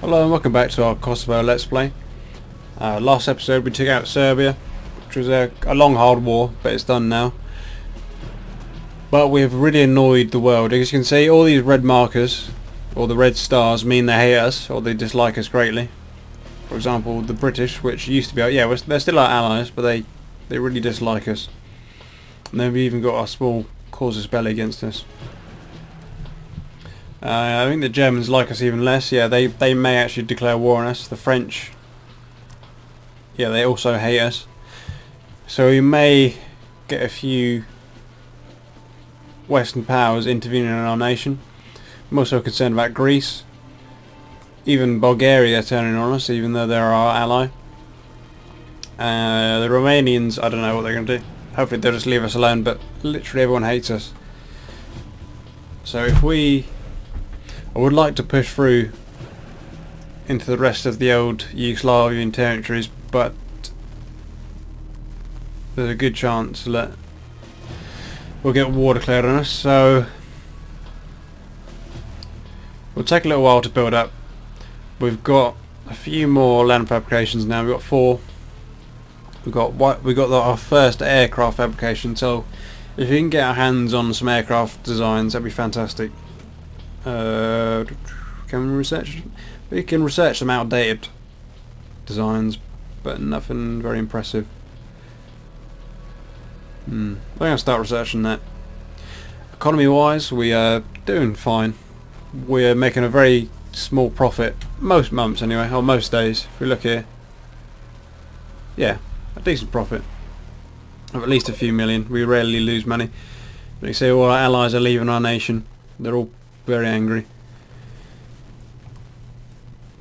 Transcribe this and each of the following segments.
Hello and welcome back to our Kosovo Let's Play. Last episode we took out Serbia, which was a long hard war, but it's done now. But we've really annoyed the world. As you can see, all these red markers, or the red stars, mean they hate us, or they dislike us greatly. For example, the British, which used to be, they're still our allies, but they really dislike us. And then we even got our small casus belli against us. I think the Germans like us even less. Yeah, they may actually declare war on us. The French, yeah, they also hate us. So we may get a few Western powers intervening in our nation. I'm also concerned about Greece. Even Bulgaria are turning on us, even though they're our ally. The Romanians, I don't know what they're going to do. Hopefully they'll just leave us alone, but literally everyone hates us. So if I would like to push through into the rest of the old Yugoslavian territories, but there's a good chance that we'll get war declared on us, so we'll take a little while to build up. We've got a few more land fabrications now. We've got 4. We got our first aircraft fabrication, so if we can get our hands on some aircraft designs, that'd be fantastic. Can we research? We can research some outdated designs, but nothing very impressive. I'm going to start researching that. Economy wise, we are doing fine. We're making a very small profit most months anyway, or most days. If we look here, yeah, a decent profit of at least a few million. We rarely lose money. But you see all our allies are leaving our nation. They're all very angry.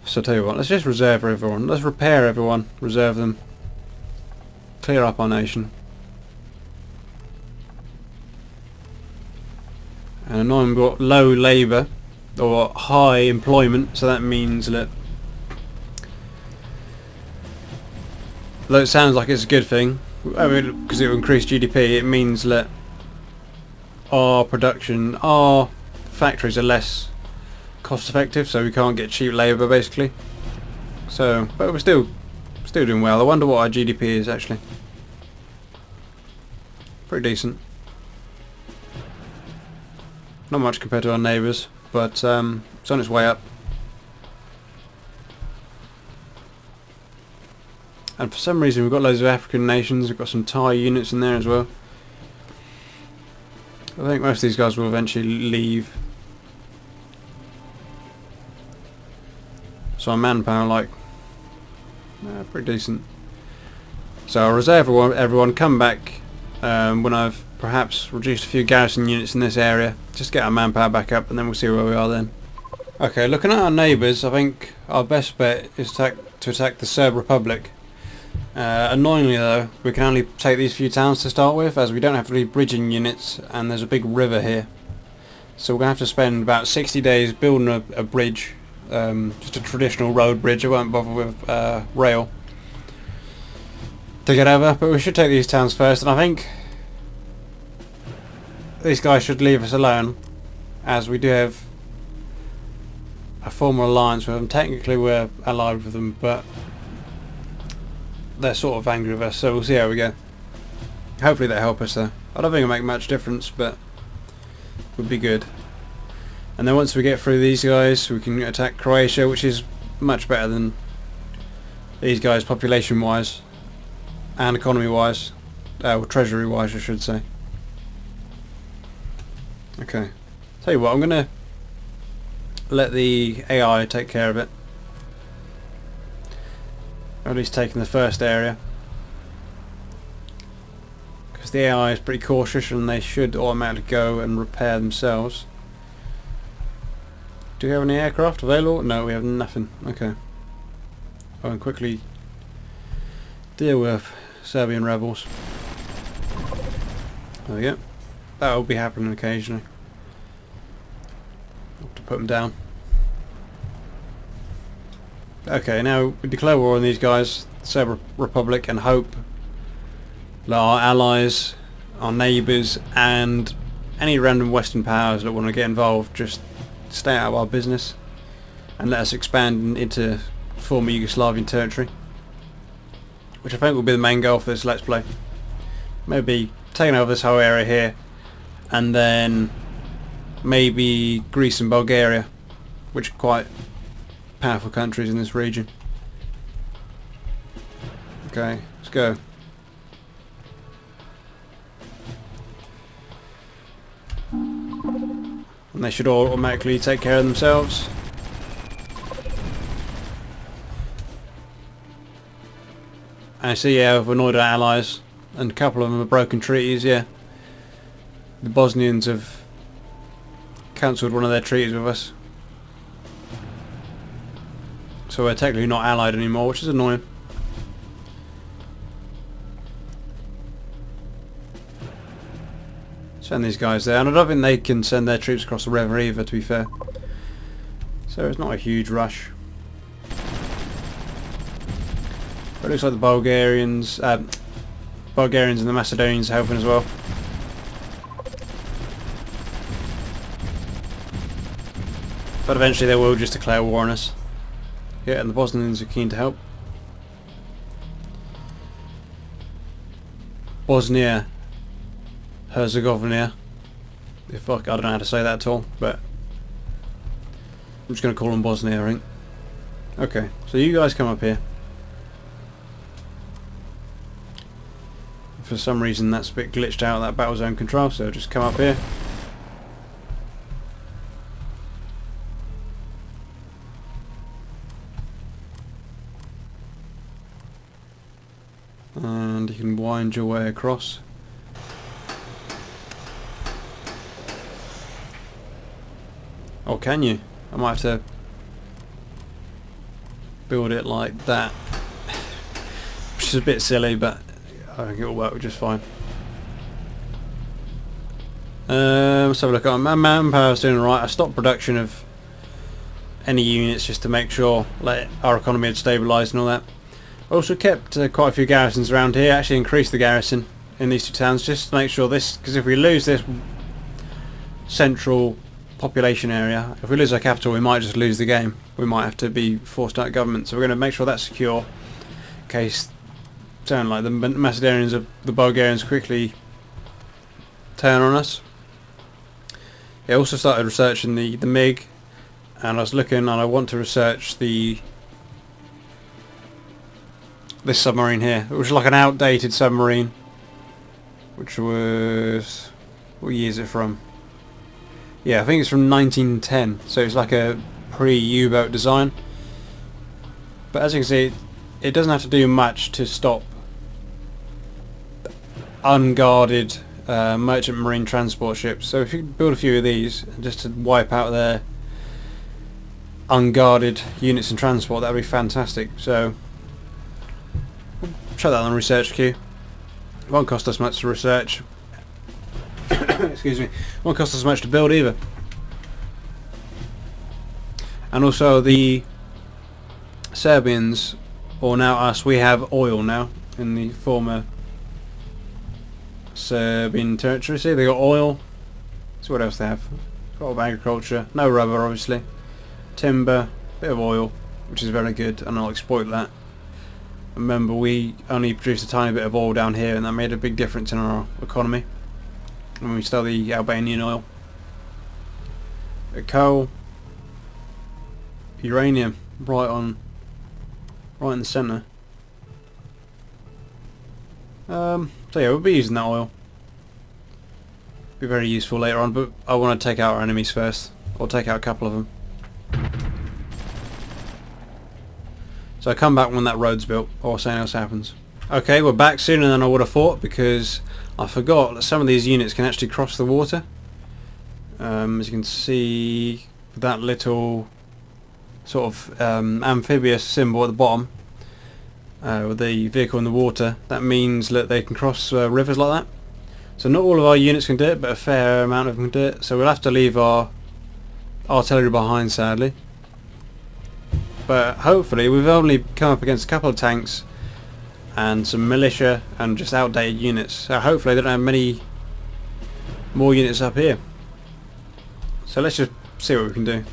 So I tell you what, let's just reserve everyone. Let's repair everyone, reserve them, clear up our nation. And annoying, we've got low labour or high employment, so that means that though it sounds like it's a good thing, I mean, because it will increase GDP, it means that our production, our factories are less cost effective, so we can't get cheap labour basically. So, but we're still doing well. I wonder what our GDP is actually. Pretty decent. Not much compared to our neighbours, but it's on its way up. And for some reason we've got loads of African nations. We've got some Thai units in there as well. I think most of these guys will eventually leave. So our manpower, pretty decent. So I'll reserve everyone, come back when I've perhaps reduced a few garrison units in this area. Just get our manpower back up and then we'll see where we are then. Okay, looking at our neighbours, I think our best bet is to attack the Serb Republic. Annoyingly though, we can only take these few towns to start with, as we don't have any bridging units and there's a big river here. So we're going to have to spend about 60 days building a bridge. Just a traditional road bridge. I won't bother with rail to get over, but we should take these towns first, and I think these guys should leave us alone, as we do have a formal alliance with them. Technically we're allied with them, but they're sort of angry with us, so we'll see how we go. Hopefully they'll help us though. I don't think it'll make much difference, but it would be good. And then once we get through these guys, we can attack Croatia, which is much better than these guys population wise and economy wise, or treasury wise I should say. Okay, tell you what, I'm gonna let the AI take care of it, or at least taking the first area, because the AI is pretty cautious and they should automatically go and repair themselves. Do we have any aircraft available? No, we have nothing. Okay. I'll go and quickly deal with Serbian rebels. There we go. That will be happening occasionally. Have to put them down. Okay, now we declare war on these guys, the Serb Republic, and hope that our allies, our neighbours, and any random Western powers that want to get involved just stay out of our business and let us expand into former Yugoslavian territory, which I think will be the main goal for this Let's Play. Maybe taking over this whole area here, and then maybe Greece and Bulgaria, which are quite powerful countries in this region. Okay, let's go. And they should all automatically take care of themselves. I see, yeah, we've annoyed our allies, and a couple of them have broken treaties, yeah. The Bosnians have cancelled one of their treaties with us. So we're technically not allied anymore, which is annoying. Send these guys there, and I don't think they can send their troops across the river either, to be fair. So it's not a huge rush. But it looks like the Bulgarians and the Macedonians are helping as well. But eventually they will just declare war on us. Yeah, and the Bosnians are keen to help. Bosnia Herzegovina. I don't know how to say that at all, but I'm just going to call them Bosnia, I think. Okay, so you guys come up here. For some reason that's a bit glitched out of that battle zone control, so just come up here. And you can wind your way across. Or can you? I might have to build it like that. Which is a bit silly, but I think it'll work just fine. Let's have a look. My manpower's doing alright. I stopped production of any units just to make sure our economy had stabilised and all that. I also kept quite a few garrisons around here. Actually increased the garrison in these two towns just to make sure this, because if we lose this central population area, if we lose our capital, we might just lose the game. We might have to be forced out of government. So we're going to make sure that's secure in case sound like the Macedonians or the Bulgarians quickly turn on us. I also started researching the MiG, and I was looking, and I want to research this submarine here, which is like an outdated submarine, which was, what year is it from? Yeah, I think it's from 1910, so it's like a pre-U-boat design. But as you can see, it doesn't have to do much to stop unguarded merchant marine transport ships. So if you build a few of these just to wipe out their unguarded units and transport, that would be fantastic. So we'll chuck that on the research queue. It won't cost us much to research. Excuse me. It won't cost us much to build either. And also the Serbians, or now us, we have oil now in the former Serbian territory. See, they got oil. So what else they have? A lot of agriculture. No rubber, obviously. Timber, bit of oil, which is very good, and I'll exploit that. Remember, we only produced a tiny bit of oil down here, and that made a big difference in our economy when we stole the Albanian oil. Coal, uranium, right in the centre. So yeah, we'll be using that oil. Be very useful later on, but I want to take out our enemies first, or take out a couple of them. So I come back when that road's built, or something else happens. Okay, we're back sooner than I would have thought, because I forgot that some of these units can actually cross the water. As you can see, that little sort of amphibious symbol at the bottom, with the vehicle in the water, that means that they can cross rivers like that. So not all of our units can do it, but a fair amount of them can do it. So we'll have to leave our artillery behind, sadly. But hopefully, we've only come up against a couple of tanks and some militia and just outdated units. So hopefully they don't have many more units up here. So let's just see what we can do.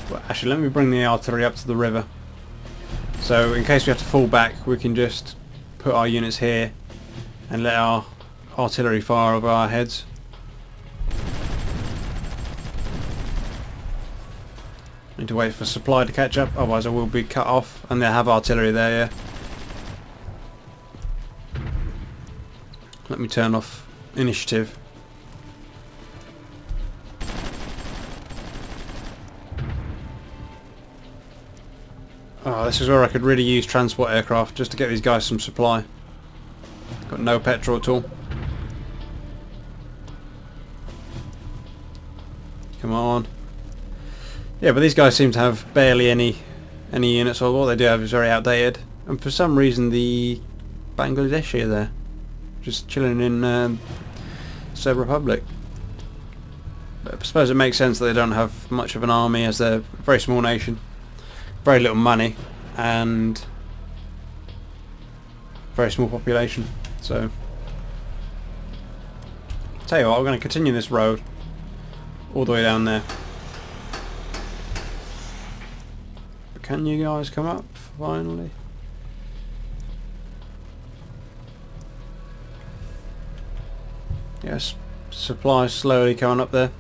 Well, actually, let me bring the artillery up to the river. So in case we have to fall back, we can just put our units here and let our artillery fire over our heads. Need to wait for supply to catch up, otherwise I will be cut off, and they'll have artillery there, yeah. Let me turn off initiative. Oh, this is where I could really use transport aircraft just to get these guys some supply. Got no petrol at all. Come on. Yeah, but these guys seem to have barely any units, or what they do have is very outdated. And for some reason the Bangladeshi are there, just chilling in Serb Republic. But I suppose it makes sense that they don't have much of an army, as they're a very small nation, very little money, and very small population. So, tell you what, we're going to continue this road all the way down there. But can you guys come up finally? Yes, supplies slowly coming up there.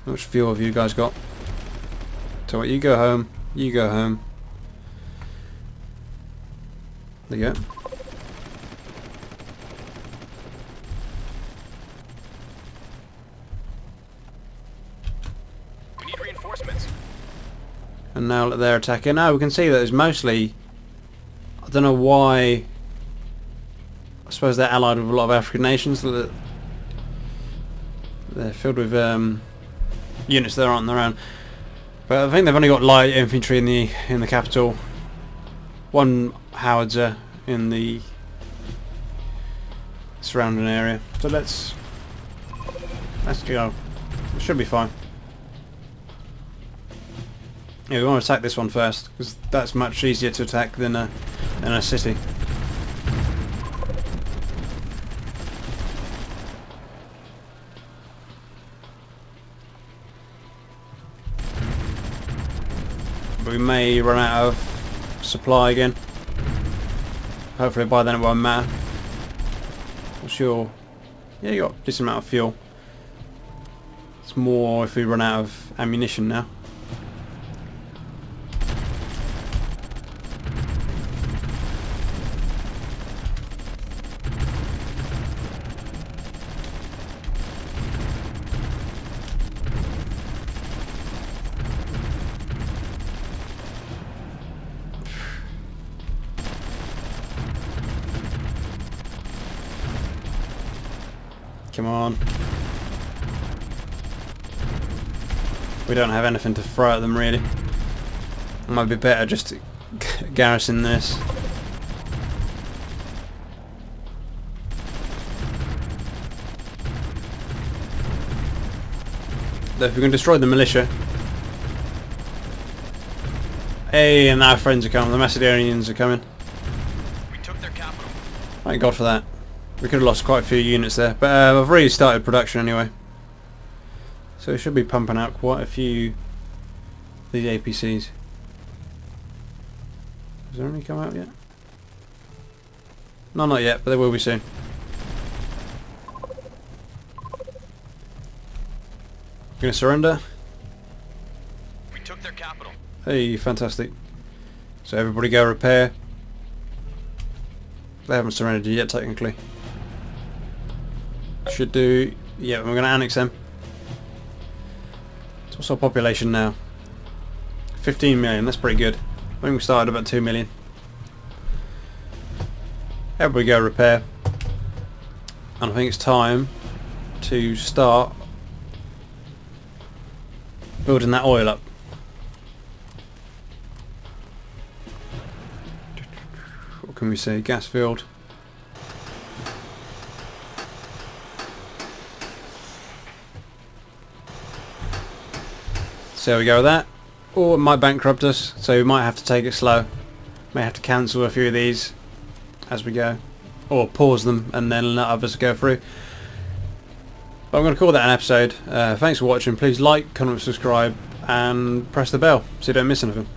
How much fuel have you guys got? So what, you go home, you go home. There you go. We need reinforcements. And now that they're attacking, now we can see that it's mostly, I don't know why, I suppose they're allied with a lot of African nations, that they're filled with units that aren't their own. But I think they've only got light infantry in the capital, one howitzer in the surrounding area. So let's go. It should be fine. Yeah, we want to attack this one first, because that's much easier to attack than a city. But we may run out of supply again. Hopefully by then it won't matter. What's your... Yeah, you got a decent amount of fuel. It's more if we run out of ammunition now. Come on. We don't have anything to throw at them really. It might be better just to garrison this. Though if we can destroy the militia. Hey, and our friends are coming, the Macedonians are coming. We took their capital. Thank God for that. We could have lost quite a few units there, but I've already started production anyway. So we should be pumping out quite a few of these APCs. Has there any come out yet? No, not yet, but they will be soon. Gonna surrender? We took their capital. Hey, fantastic. So everybody go repair. They haven't surrendered yet, technically. Should do... Yeah, we're going to annex them. So what's our population now? 15 million, that's pretty good. I think we started about 2 million. Everybody go repair. And I think it's time to start building that oil up. What can we see? Gas field. So there we go with that. Or it might bankrupt us, so we might have to take it slow. May have to cancel a few of these as we go. Or pause them and then let others go through. But I'm going to call that an episode. Thanks for watching. Please like, comment, subscribe, and press the bell so you don't miss anything.